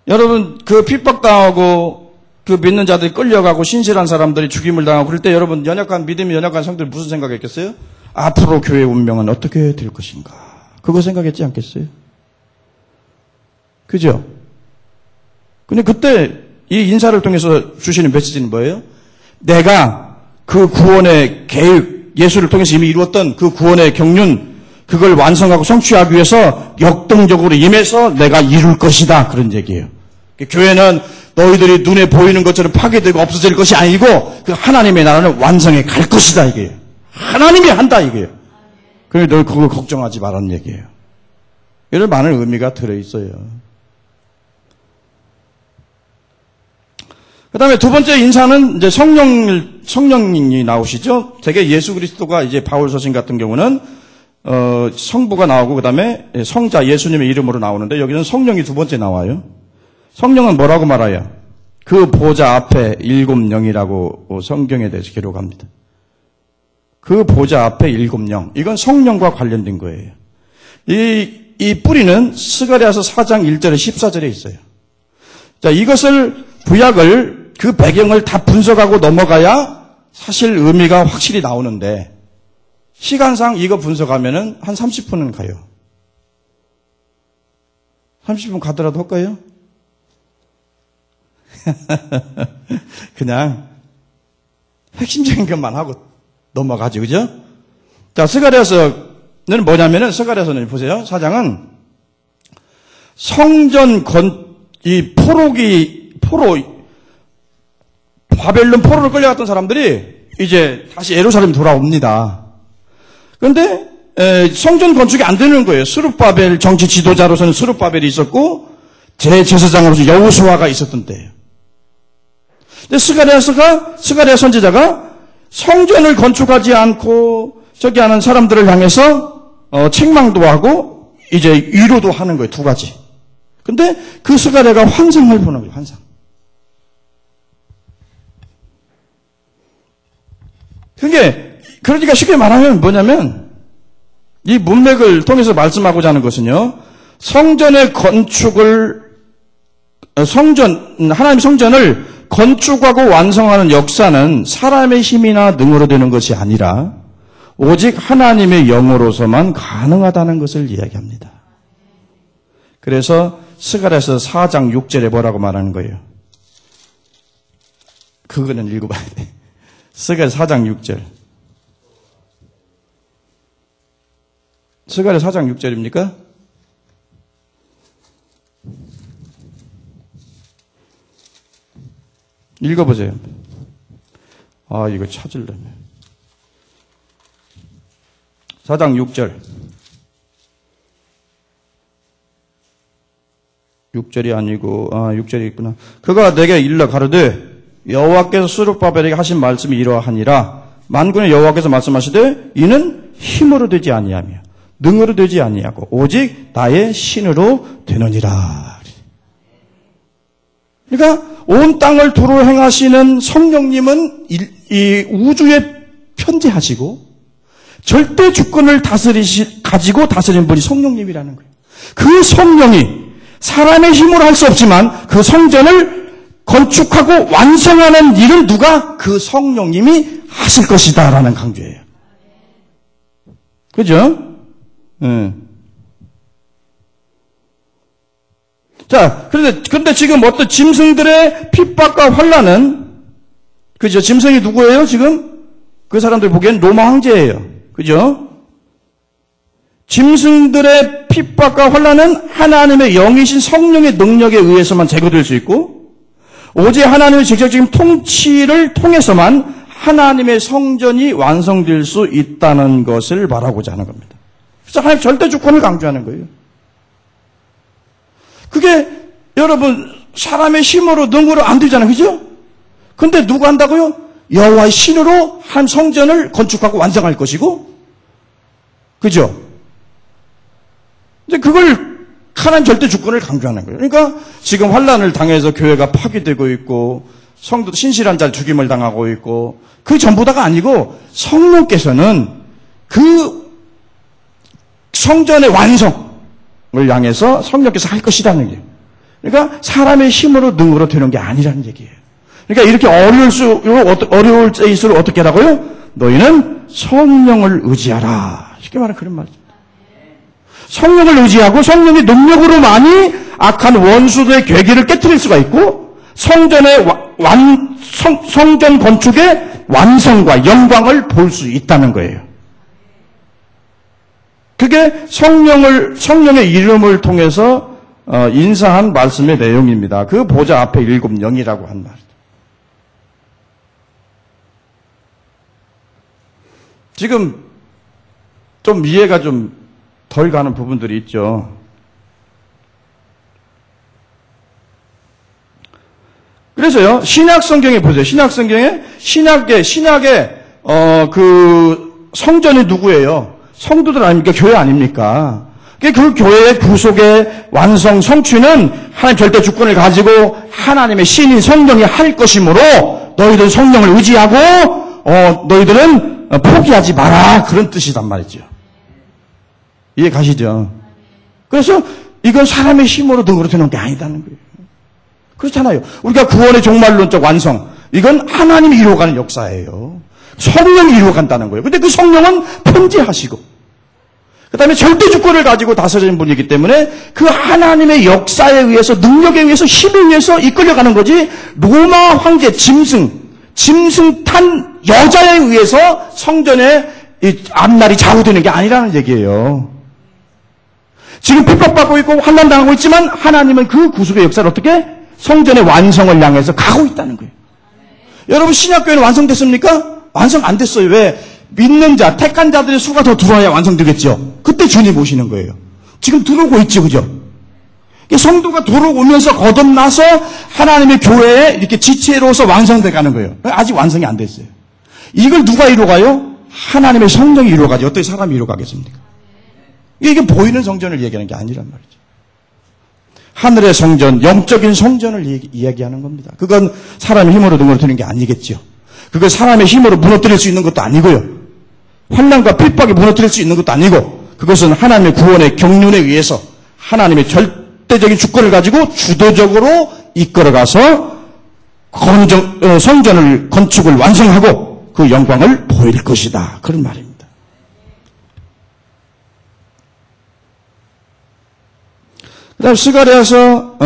여러분 그 핍박당하고 그 믿는 자들이 끌려가고 신실한 사람들이 죽임을 당하고 그럴 때 여러분 믿음이 연약한 성도들이 무슨 생각했겠어요? 앞으로 교회의 운명은 어떻게 될 것인가? 그거 생각했지 않겠어요? 그죠? 근데 그때 이 인사를 통해서 주시는 메시지는 뭐예요? 내가 그 구원의 계획, 예수를 통해서 이미 이루었던 그 구원의 경륜, 그걸 완성하고 성취하기 위해서 역동적으로 임해서 내가 이룰 것이다. 그런 얘기예요. 교회는 너희들이 눈에 보이는 것처럼 파괴되고 없어질 것이 아니고 그 하나님의 나라는 완성해 갈 것이다. 이게요. 하나님이 한다. 이게요. 그래 너희 그걸 걱정하지 말라는 얘기예요. 이런 많은 의미가 들어있어요. 그 다음에 두 번째 인사는 이제 성령이 나오시죠. 되게 예수 그리스도가 이제 바울 서신 같은 경우는, 성부가 나오고, 그 다음에 성자 예수님의 이름으로 나오는데, 여기는 성령이 두 번째 나와요. 성령은 뭐라고 말해요? 그 보좌 앞에 7 영이라고 성경에 대해서 기록합니다. 그 보좌 앞에 7 영. 이건 성령과 관련된 거예요. 이 뿌리는 스가랴서 4장 1절에 14절에 있어요. 자, 이것을 구약을 그 배경을 다 분석하고 넘어가야 사실 의미가 확실히 나오는데 시간상 이거 분석하면은 한 30분은 가요. 30분 가더라도 할까요? 그냥 핵심적인 것만 하고 넘어가죠. 그죠? 자, 스가랴서는 뭐냐면은 스가랴서는 보세요. 4장은 성전 바벨론 포로로 끌려갔던 사람들이 이제 다시 예루살렘 돌아옵니다. 그런데 성전 건축이 안 되는 거예요. 스룹바벨 정치 지도자로서는 스룹바벨이 있었고 제사장으로서 여호수아가 있었던 때예요. 근데 스가랴 선지자가 성전을 건축하지 않고 저기 하는 사람들을 향해서 책망도 하고 이제 위로도 하는 거예요. 두 가지. 근데 그 스가랴가 환상을 보는 거예요. 환상. 그러니까 쉽게 말하면 뭐냐면 이 문맥을 통해서 말씀하고자 하는 것은요. 성전의 건축을 하나님의 성전을 건축하고 완성하는 역사는 사람의 힘이나 능으로 되는 것이 아니라 오직 하나님의 영으로서만 가능하다는 것을 이야기합니다. 그래서 스가랴서 4장 6절에 뭐라고 말하는 거예요? 그거는 읽어봐야 돼. 스가랴 4장 6절. 스가랴 4장 6절입니까? 읽어보세요. 이거 찾으려면. 4장 6절. 6절이 아니고 6절이 있구나. 그가 내게 일러 가로되 여호와께서 스룹바벨에게 하신 말씀이 이러하니라. 만군의 여호와께서 말씀하시되 이는 힘으로 되지 아니하며 능으로 되지 아니하고 오직 나의 신으로 되느니라. 그러니까 온 땅을 두루 행하시는 성령님은 이 우주에 편재하시고 절대 주권을 가지고 다스리는 분이 성령님이라는 거예요. 그 성령이 사람의 힘으로 할 수 없지만 그 성전을 건축하고 완성하는 일은 누가? 그 성령님이 하실 것이다라는 강조예요. 그죠? 자, 그런데 지금 어떤 짐승들의 핍박과 환란은, 그죠? 짐승이 누구예요, 지금? 그 사람들이 보기엔 로마 황제예요. 그죠? 짐승들의 핍박과 환란은 하나님의 영이신 성령의 능력에 의해서만 제거될 수 있고, 오직 하나님의 직접적인 통치를 통해서만 하나님의 성전이 완성될 수 있다는 것을 말하고자 하는 겁니다. 그래서 하나님 절대 주권을 강조하는 거예요. 그게 여러분 사람의 힘으로 능으로 안 되잖아요. 그죠? 근데 누가 한다고요? 여호와의 신으로 한 성전을 건축하고 완성할 것이고, 그죠? 이제 그걸 하나님 절대 주권을 강조하는 거예요. 그러니까 지금 환란을 당해서 교회가 파괴되고 있고 성도도 신실한 자 죽임을 당하고 있고, 그 전부 다가 아니고 성령께서는 그 성전의 완성을 향해서 성령께서 할 것이라는 얘기예요. 그러니까 사람의 힘으로 능으로 되는 게 아니라는 얘기예요. 그러니까 이렇게 어려울 때일수록 어떻게 하라고요? 너희는 성령을 의지하라. 쉽게 말하면 그런 말이죠. 성령을 의지하고 성령의 능력으로만이 악한 원수들의 괴계를 깨트릴 수가 있고, 성전의 성전 건축의 완성과 영광을 볼 수 있다는 거예요. 그게 성령의 이름을 통해서 인사한 말씀의 내용입니다. 그 보좌 앞에 7 영이라고 한 말이죠. 지금 좀 이해가 좀 덜 가는 부분들이 있죠. 그래서요, 신약 성경에 보세요. 신약 성경에 신약의 그 성전이 누구예요? 성도들 아닙니까? 교회 아닙니까? 그 교회의 구속의 완성 성취는 하나님 절대 주권을 가지고 하나님의 신인 성령이 할 것이므로 너희들 성령을 의지하고 너희들은 포기하지 마라, 그런 뜻이란 말이죠. 이해 가시죠? 그래서 이건 사람의 힘으로 능으로 되는 게 아니다는 거예요. 그렇잖아요. 우리가 구원의 종말론적 완성, 이건 하나님이 이루어가는 역사예요. 성령이 이루어간다는 거예요. 근데 그 성령은 편재하시고, 그 다음에 절대 주권을 가지고 다스리는 분이기 때문에 그 하나님의 역사에 의해서, 능력에 의해서, 힘에 의해서 이끌려가는 거지, 로마 황제 짐승 탄 여자에 의해서 성전의 이 앞날이 좌우되는 게 아니라는 얘기예요. 지금 핍박받고 있고 환난당하고 있지만 하나님은 그 구속의 역사를 어떻게? 성전의 완성을 향해서 가고 있다는 거예요. 여러분, 신약교회는 완성됐습니까? 완성 안 됐어요. 왜? 믿는 자, 택한 자들의 수가 더 들어와야 완성되겠죠. 그때 주님 오시는 거예요. 지금 들어오고 있죠. 그죠? 성도가 들어오면서 거듭나서 하나님의 교회에 이렇게 지체로서 완성돼 가는 거예요. 아직 완성이 안 됐어요. 이걸 누가 이루어가요? 하나님의 성령이 이루어가죠. 어떻게 사람이 이루어가겠습니까? 이게 보이는 성전을 얘기하는 게 아니란 말이죠. 하늘의 성전, 영적인 성전을 이야기하는 겁니다. 그건 사람의 힘으로 능으로 되는 게 아니겠죠. 그걸 사람의 힘으로 무너뜨릴 수 있는 것도 아니고요. 환난과 핍박이 무너뜨릴 수 있는 것도 아니고, 그것은 하나님의 구원의 경륜에 의해서 하나님의 절대적인 주권을 가지고 주도적으로 이끌어가서 성전을 건축을 완성하고 그 영광을 보일 것이다, 그런 말입니다. 그 다음에 스가랴서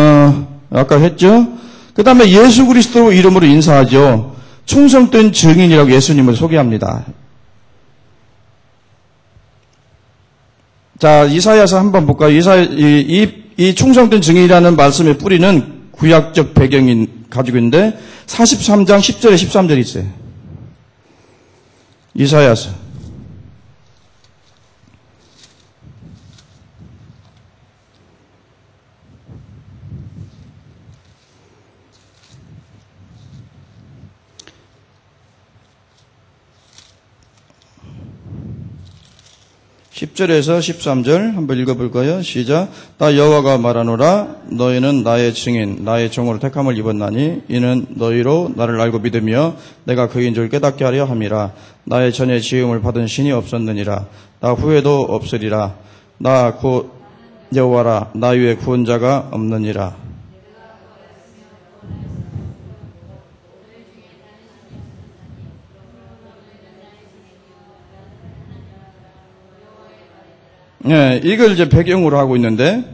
아까 했죠. 그 다음에 예수 그리스도 이름으로 인사하죠. 충성된 증인이라고 예수님을 소개합니다. 자, 이사야서 한번 볼까요? 이 충성된 증인이라는 말씀의 뿌리는 구약적 배경이 가지고 있는데 43장 10절에 13절이 있어요. 이사야서. 10절에서 13절 한번 읽어볼까요? 시작. 나 여호와가 말하노라. 너희는 나의 증인, 나의 종으로 택함을 입었나니 이는 너희로 나를 알고 믿으며 내가 그인 줄 깨닫게 하려 함이라. 나의 전에 지음을 받은 신이 없었느니라. 나 후에도 없으리라. 나 곧 여호와라. 나 위에 구원자가 없느니라. 네, 이걸 이제 배경으로 하고 있는데,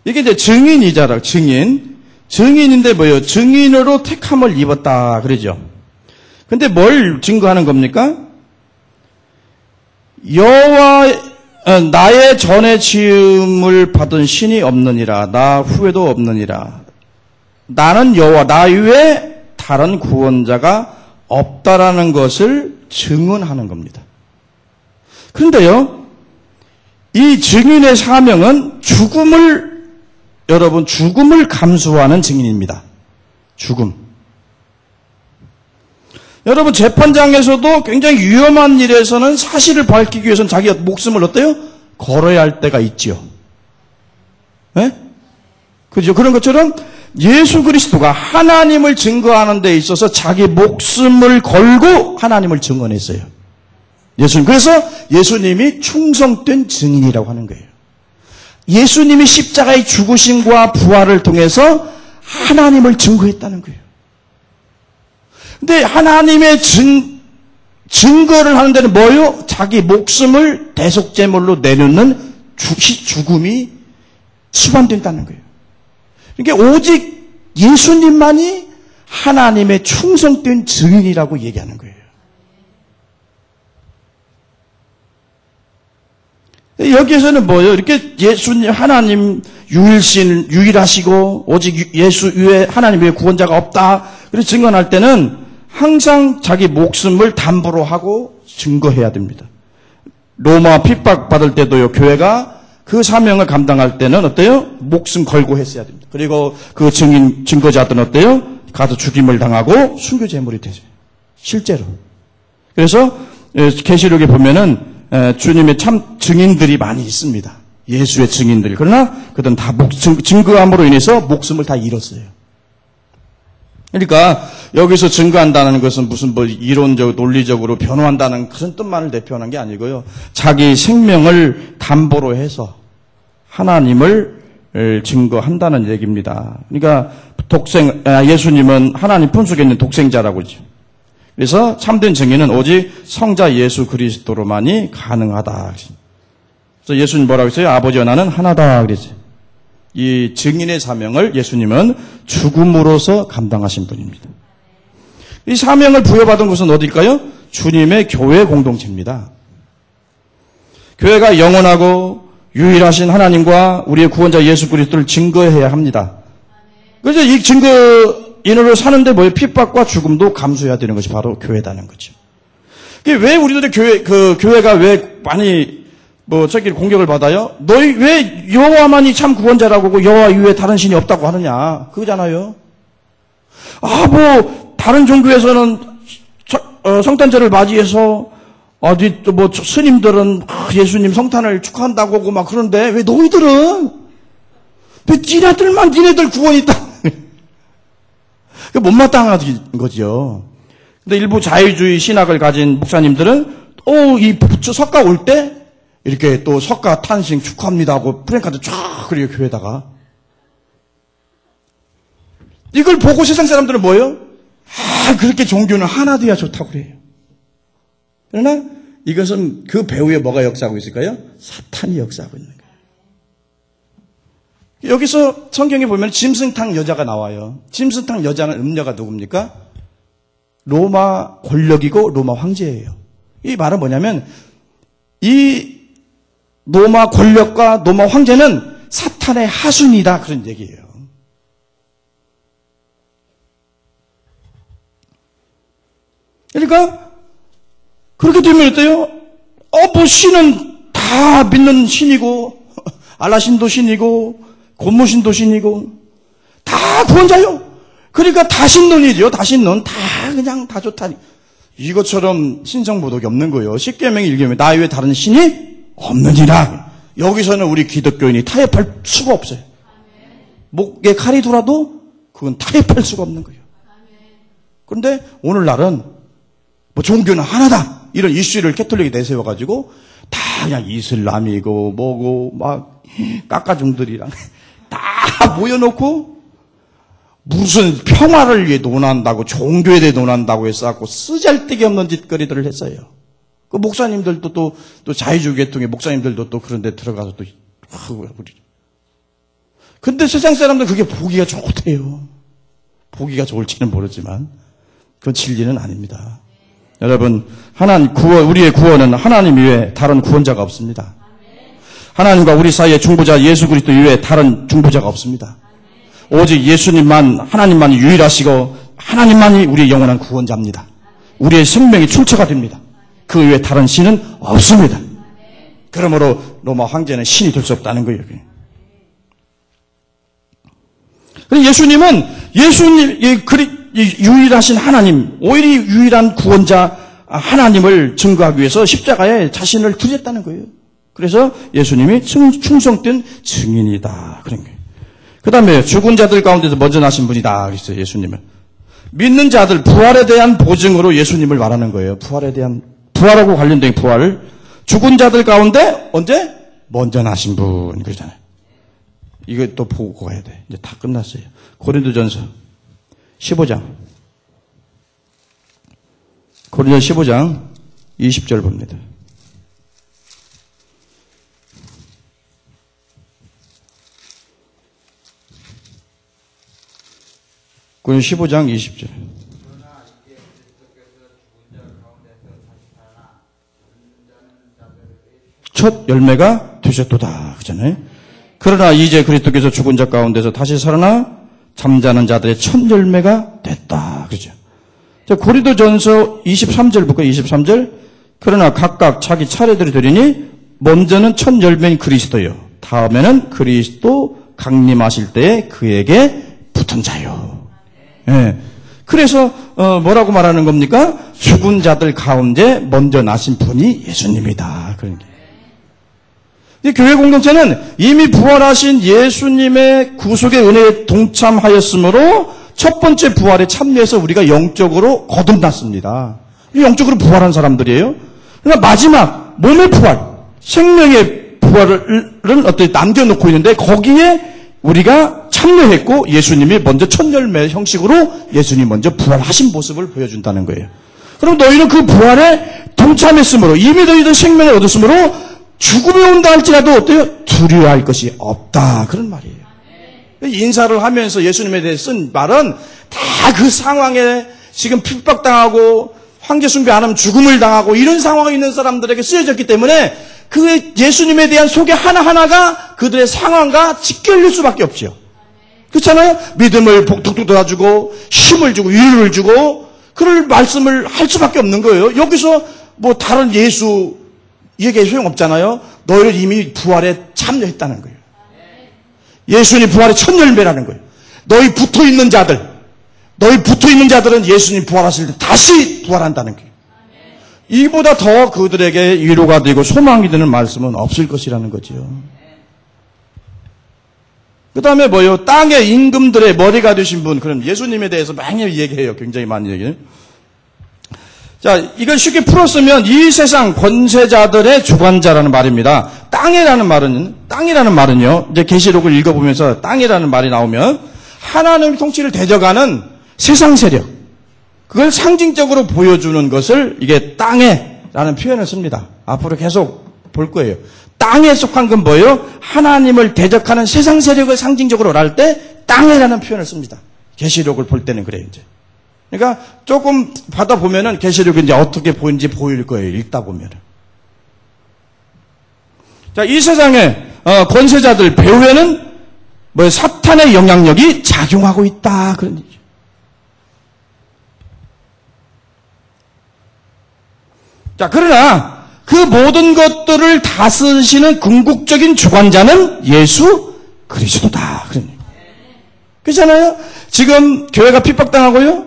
이게 이제 증인이잖아, 증인. 증인인데 뭐예요? 증인으로 택함을 입었다, 그러죠. 근데 뭘 증거하는 겁니까? 나의 전에 지음을 받은 신이 없느니라. 나 후에도 없느니라. 나는 여호와, 나 이외에 다른 구원자가 없다라는 것을 증언하는 겁니다. 그런데요, 이 증인의 사명은 죽음을 감수하는 증인입니다. 죽음. 여러분, 재판장에서도 굉장히 위험한 일에서는 사실을 밝히기 위해서는 자기가 목숨을 어때요? 걸어야 할 때가 있지요. 네? 그죠? 그런 것처럼 예수 그리스도가 하나님을 증거하는 데 있어서 자기 목숨을 걸고 하나님을 증언했어요. 그래서 예수님이 충성된 증인이라고 하는 거예요. 예수님이 십자가의 죽으심과 부활을 통해서 하나님을 증거했다는 거예요. 근데 하나님의 증거를 하는 데는 뭐예요? 자기 목숨을 대속제물로 내놓는 죽음이 수반된다는 거예요. 그러니까 오직 예수님만이 하나님의 충성된 증인이라고 얘기하는 거예요. 여기에서는 뭐예요? 이렇게 예수님, 하나님 유일하시고 오직 예수 외에 하나님 외에 구원자가 없다. 그래서 증언할 때는 항상 자기 목숨을 담보로 하고 증거해야 됩니다. 로마 핍박받을 때도요, 교회가 그 사명을 감당할 때는 어때요? 목숨 걸고 했어야 됩니다. 그리고 그 증거자들은 어때요? 가서 죽임을 당하고 순교 제물이 되죠. 실제로. 그래서 계시록에 보면은 주님의 참 증인들이 많이 있습니다. 예수의 증인들. 그러나 그들은 다 증거함으로 인해서 목숨을 다 잃었어요. 그러니까 여기서 증거한다는 것은 무슨 이론적, 논리적으로 변호한다는 그런 뜻만을 대표하는 게 아니고요. 자기 생명을 담보로 해서 하나님을 증거한다는 얘기입니다. 그러니까 예수님은 하나님 품속에 있는 독생자라고 하죠. 그래서 참된 증인은 오직 성자 예수 그리스도로만이 가능하다. 그래서 예수님 뭐라고 했어요? 아버지와 나는 하나다. 그랬어요. 이 증인의 사명을 예수님은 죽음으로써 감당하신 분입니다. 이 사명을 부여받은 곳은 어딜까요? 주님의 교회 공동체입니다. 교회가 영원하고 유일하신 하나님과 우리의 구원자 예수 그리스도를 증거해야 합니다. 그래서 이 증거인으로 사는데 뭐예요? 핍박과 죽음도 감수해야 되는 것이 바로 교회다는 거죠. 왜 우리들의 교회가 왜 많이 공격을 받아요? 너희 왜 여호와만이 참 구원자라고 하고 여호와 이외에 다른 신이 없다고 하느냐? 그거잖아요. 다른 종교에서는 성탄절을 맞이해서 어디 스님들은 예수님 성탄을 축하한다고 하고 막 그런데 왜 너희들은 왜 니네들 구원이 있다? 못마땅한 거죠. 근데 일부 자유주의 신학을 가진 목사님들은 이 석가 올 때 이렇게 또 석가 탄생 축하합니다 하고 프랭카드 쫙 그리고 교회에다가 이걸 보고 세상 사람들은 뭐예요? 그렇게 종교는 하나 돼야 좋다고 그래요. 그러나 이것은 그 배후에 뭐가 역사하고 있을까요? 사탄이 역사하고 있는 거예요. 여기서 성경에 보면 짐승탕 여자가 나와요. 짐승탕 여자는 음녀가 누굽니까? 로마 권력이고 로마 황제예요. 이 말은 뭐냐면 이 로마 권력과 로마 황제는 사탄의 하순이다 그런 얘기예요. 그러니까 그렇게 되면 어때요? 신은 다 믿는 신이고 알라신도 신이고 곤모신도 신이고 다 구원자요. 그러니까 다 신론이죠. 다 신론. 다 그냥 다 좋다. 이것처럼 신성모독이 없는 거예요. 십계명의 1계명 나 외에 다른 신이 없느니라. 여기서는 우리 기독교인이 타협할 수가 없어요. 목에 칼이 돌아도 그건 타협할 수가 없는 거예요. 그런데 오늘날은 종교는 하나다. 이런 이슈를 캐톨릭이 내세워가지고 다 그냥 이슬람이고 뭐고 막 깎아중들이랑 다 모여놓고 무슨 평화를 위해 논한다고 종교에 대해 논한다고 해서 쓰잘데기 없는 짓거리들을 했어요. 그 목사님들도 또 자유주의 계통의 목사님들도 또 그런 데 들어가서 또 근데 세상 사람들 그게 보기가 좋대요. 보기가 좋을지는 모르지만 그건 진리는 아닙니다. 여러분, 우리의 구원은 하나님 이외에 다른 구원자가 없습니다. 하나님과 우리 사이의 중보자 예수 그리스도 이외에 다른 중보자가 없습니다. 오직 예수님만, 하나님만이 유일하시고 하나님만이 우리의 영원한 구원자입니다. 우리의 생명이 출처가 됩니다. 그 외에 다른 신은 없습니다. 그러므로 로마 황제는 신이 될 수 없다는 거예요. 예수님은 유일하신 하나님, 오히려 유일한 구원자 하나님을 증거하기 위해서 십자가에 자신을 드렸다는 거예요. 그래서 예수님이 충성된 증인이다. 그런 거예요. 그 다음에 죽은 자들 가운데서 먼저 나신 분이다. 그랬어요, 예수님은. 믿는 자들, 부활에 대한 보증으로 예수님을 말하는 거예요. 부활하고 관련된 부활을. 죽은 자들 가운데 언제? 먼저 나신 분. 그러잖아요. 이거 또 보고 가야 돼. 이제 다 끝났어요. 고린도전서 15장. 고린도전서 15장 20절 봅니다. 고린도전서 15장 20절. 첫 열매가 되셨도다. 그잖아요. 그러나 이제 그리스도께서 죽은 자 가운데서 다시 살아나 잠자는 자들의 첫 열매가 됐다. 그죠? 자, 고린도전서 23절 볼까요? 23절. 그러나 각각 자기 차례대로 되리니 먼저는 첫 열매인 그리스도요. 다음에는 그리스도 강림하실 때에 그에게 붙은 자요. 예. 그래서 뭐라고 말하는 겁니까? 죽은 자들 가운데 먼저 나신 분이 예수님이다. 그런 게. 이 교회 공동체는 이미 부활하신 예수님의 구속의 은혜에 동참하였으므로 첫 번째 부활에 참여해서 우리가 영적으로 거듭났습니다. 영적으로 부활한 사람들이에요. 그러나 마지막 몸의 부활, 생명의 부활을 어떻게 남겨놓고 있는데 거기에 우리가 참여했고 예수님이 먼저 첫 열매 형식으로 예수님이 먼저 부활하신 모습을 보여준다는 거예요. 그럼 너희는 그 부활에 동참했으므로 이미 너희들 생명을 얻었으므로 죽음이 온다 할지라도 어때요? 두려워할 것이 없다. 그런 말이에요. 인사를 하면서 예수님에 대해 쓴 말은 다 그 상황에 지금 핍박당하고 황제 숭배 안 하면 죽음을 당하고 이런 상황에 있는 사람들에게 쓰여졌기 때문에 그 예수님에 대한 소개 하나하나가 그들의 상황과 직결될 수밖에 없죠. 그렇잖아요? 믿음을 복독도 돋아주고 힘을 주고 위로를 주고 그럴 말씀을 할 수밖에 없는 거예요. 여기서 뭐 다른 예수 얘기에 소용없잖아요. 너희를 이미 부활에 참여했다는 거예요. 예수님 부활의 첫 열매라는 거예요. 너희 붙어있는 자들은 예수님 부활하실 때 다시 부활한다는 거예요. 이보다 더 그들에게 위로가 되고 소망이 되는 말씀은 없을 것이라는 거죠. 그 다음에 뭐요? 땅의 임금들의 머리가 되신 분, 그럼 예수님에 대해서 많이 얘기해요. 굉장히 많이 얘기해요. 자, 이걸 쉽게 풀었으면 이 세상 권세자들의 주관자라는 말입니다. 땅이라는 말은요, 이제 계시록을 읽어보면서 땅이라는 말이 나오면 하나님의 통치를 대적하는 세상 세력, 그걸 상징적으로 보여주는 것을 이게 땅에라는 표현을 씁니다. 앞으로 계속 볼 거예요. 땅에 속한 건 뭐예요? 하나님을 대적하는 세상 세력을 상징적으로 말할 때 땅이라는 표현을 씁니다. 계시록을 볼 때는 그래요, 이제. 그러니까 조금 받아 보면은 계시록이 이제 어떻게 보이는지 보일 거예요. 읽다 보면은. 자, 이 세상의 권세자들 배후에는 뭐 사탄의 영향력이 작용하고 있다 그런 얘기죠. 자, 그러나 그 모든 것들을 다스리시는 궁극적인 주관자는 예수 그리스도다 그런 얘기. 그렇잖아요. 지금 교회가 핍박당하고요.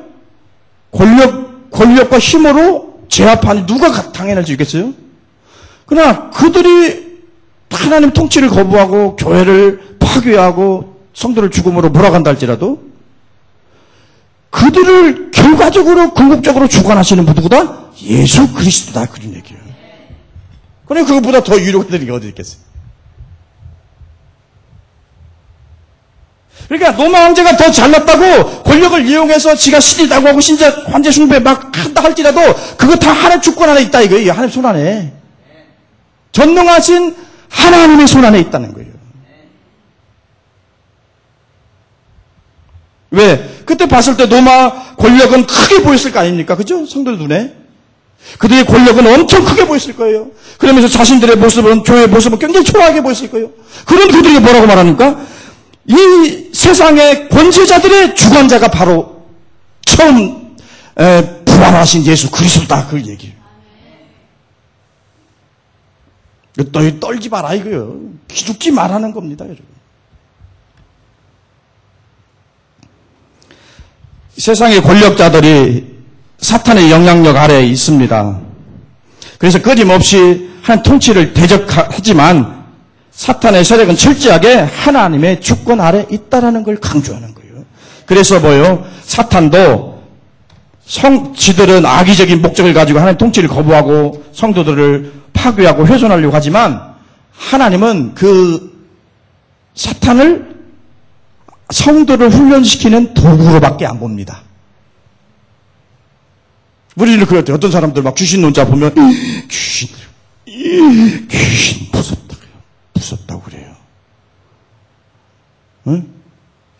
권력과 힘으로 제압하니 누가 당해낼 수 있겠어요? 그러나 그들이 하나님 통치를 거부하고 교회를 파괴하고 성도를 죽음으로 몰아간다 할지라도 그들을 결과적으로 궁극적으로 주관하시는 누구다? 예수 그리스도다 그런 얘기예요. 그러니까 그것보다 더 위로가 되는 게 어디 있겠어요? 그러니까 로마 황제가 더 잘났다고 권력을 이용해서 지가 신이라고 하고 신자 황제 숭배 막 한다 할지라도 그거 다 하나님 주권 안에 있다 이거예요. 하나님 손 안에. 전능하신 하나님의 손 안에 있다는 거예요. 왜? 그때 봤을 때 로마 권력은 크게 보였을 거 아닙니까? 그죠? 성도들 눈에. 그들의 권력은 엄청 크게 보였을 거예요. 그러면서 자신들의 모습은, 교회의 모습은 굉장히 초라하게 보였을 거예요. 그런 그들이 뭐라고 말합니까? 이 세상의 권세자들의 주관자가 바로 처음 부활하신 예수 그리스도다. 그걸 얘기해요. 너희 떨지 마라 이거요. 기죽지 말라는 겁니다. 여러분. 세상의 권력자들이 사탄의 영향력 아래에 있습니다. 그래서 끊임없이 한 통치를 대적하지만 사탄의 세력은 철저하게 하나님의 주권 아래 있다라는 걸 강조하는 거예요. 그래서 뭐요? 사탄도 지들은 악의적인 목적을 가지고 하나님 통치를 거부하고 성도들을 파괴하고 훼손하려고 하지만 하나님은 그 사탄을 성도를 훈련시키는 도구로밖에 안 봅니다. 우리는 그럴 때 어떤 사람들 막 귀신 논자 보면 귀신 무섭다고 그래요. 응?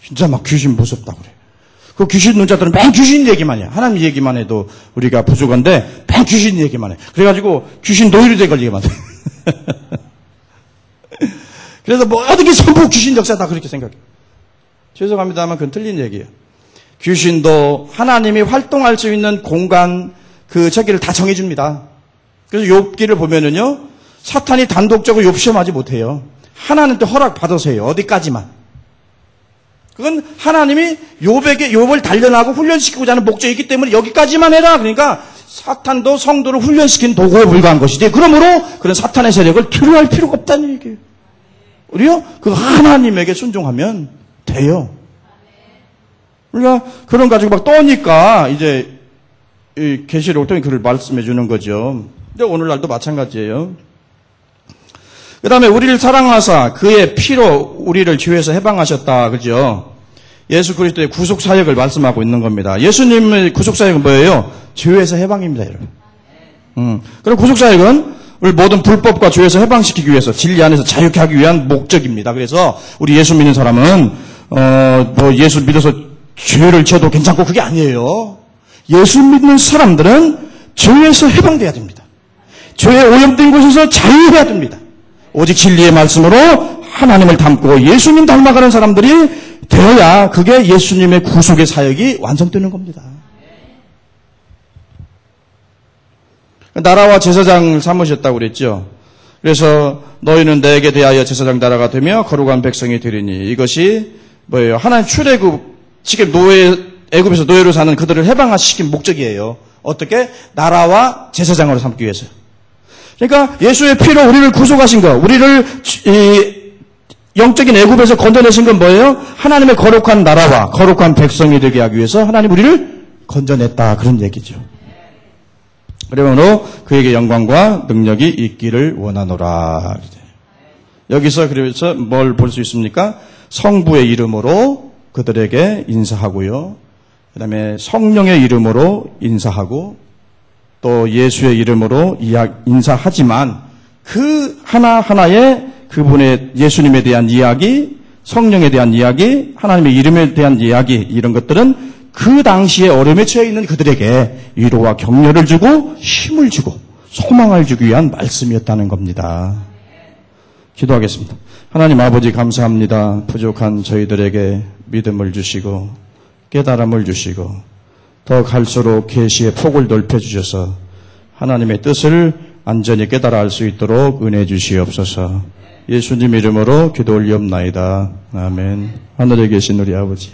진짜 막 귀신 무섭다고 그래요. 그 귀신 논자들은 맨 귀신 얘기만 해요. 하나님 얘기만 해도 우리가 부족한데 맨 귀신 얘기만 해. 그래가지고 귀신 노이로제 걸리게만 돼. 그래서 모든 게 전부 귀신 역사다 그렇게 생각해요. 죄송합니다만 그건 틀린 얘기예요. 귀신도 하나님이 활동할 수 있는 공간 그 저기를 다 정해줍니다. 그래서 욥기를 보면은요 사탄이 단독적으로 욥 시험하지 못해요. 하나님한테 허락 받아서 해요. 어디까지만. 그건 하나님이 욥을 단련하고 훈련시키고자 하는 목적이 있기 때문에 여기까지만 해라. 그러니까 사탄도 성도를 훈련시킨 도구에 불과한 것이지. 그러므로 그런 사탄의 세력을 두려워할 필요가 없다는 얘기예요. 우리요? 그 하나님에게 순종하면 돼요. 우리가 그런 가지고 막 떠니까 이제 이 계시록을 통해 그를 말씀해 주는 거죠. 근데 오늘날도 마찬가지예요. 그 다음에 우리를 사랑하사 그의 피로 우리를 죄에서 해방하셨다. 그죠? 예수 그리스도의 구속사역을 말씀하고 있는 겁니다. 예수님의 구속사역은 뭐예요? 죄에서 해방입니다, 여러분. 그럼 구속사역은 우리 모든 불법과 죄에서 해방시키기 위해서 진리 안에서 자유케 하기 위한 목적입니다. 그래서 우리 예수 믿는 사람은 뭐 예수 믿어서 죄를 지어도 괜찮고 그게 아니에요. 예수 믿는 사람들은 죄에서 해방돼야 됩니다. 죄에 오염된 곳에서 자유해야 됩니다. 오직 진리의 말씀으로 하나님을 닮고 예수님 닮아가는 사람들이 되어야 그게 예수님의 구속의 사역이 완성되는 겁니다. 나라와 제사장을 삼으셨다고 그랬죠. 그래서 너희는 내게 대하여 제사장 나라가 되며 거룩한 백성이 되리니 이것이 뭐예요? 하나님 출애굽 지금 애굽에서 노예로 사는 그들을 해방시킨 목적이에요. 어떻게? 나라와 제사장으로 삼기 위해서. 그러니까 예수의 피로 우리를 구속하신 거, 우리를 영적인 애굽에서 건져내신 건 뭐예요? 하나님의 거룩한 나라와 거룩한 백성이 되게 하기 위해서 하나님 우리를 건져냈다. 그런 얘기죠. 그러므로 그에게 영광과 능력이 있기를 원하노라. 여기서 그래서 뭘 볼 수 있습니까? 성부의 이름으로 그들에게 인사하고요. 그 다음에 성령의 이름으로 인사하고 또 예수의 이름으로 인사하지만 그 하나하나의 그분의 예수님에 대한 이야기, 성령에 대한 이야기, 하나님의 이름에 대한 이야기 이런 것들은 그 당시에 어려움에 처해 있는 그들에게 위로와 격려를 주고 힘을 주고 소망을 주기 위한 말씀이었다는 겁니다. 기도하겠습니다. 하나님 아버지 감사합니다. 부족한 저희들에게 믿음을 주시고 깨달음을 주시고 더 갈수록 계시의 폭을 넓혀주셔서 하나님의 뜻을 안전히 깨달아 알 수 있도록 은혜 주시옵소서. 예수님 이름으로 기도 올리옵나이다. 아멘. 하늘에 계신 우리 아버지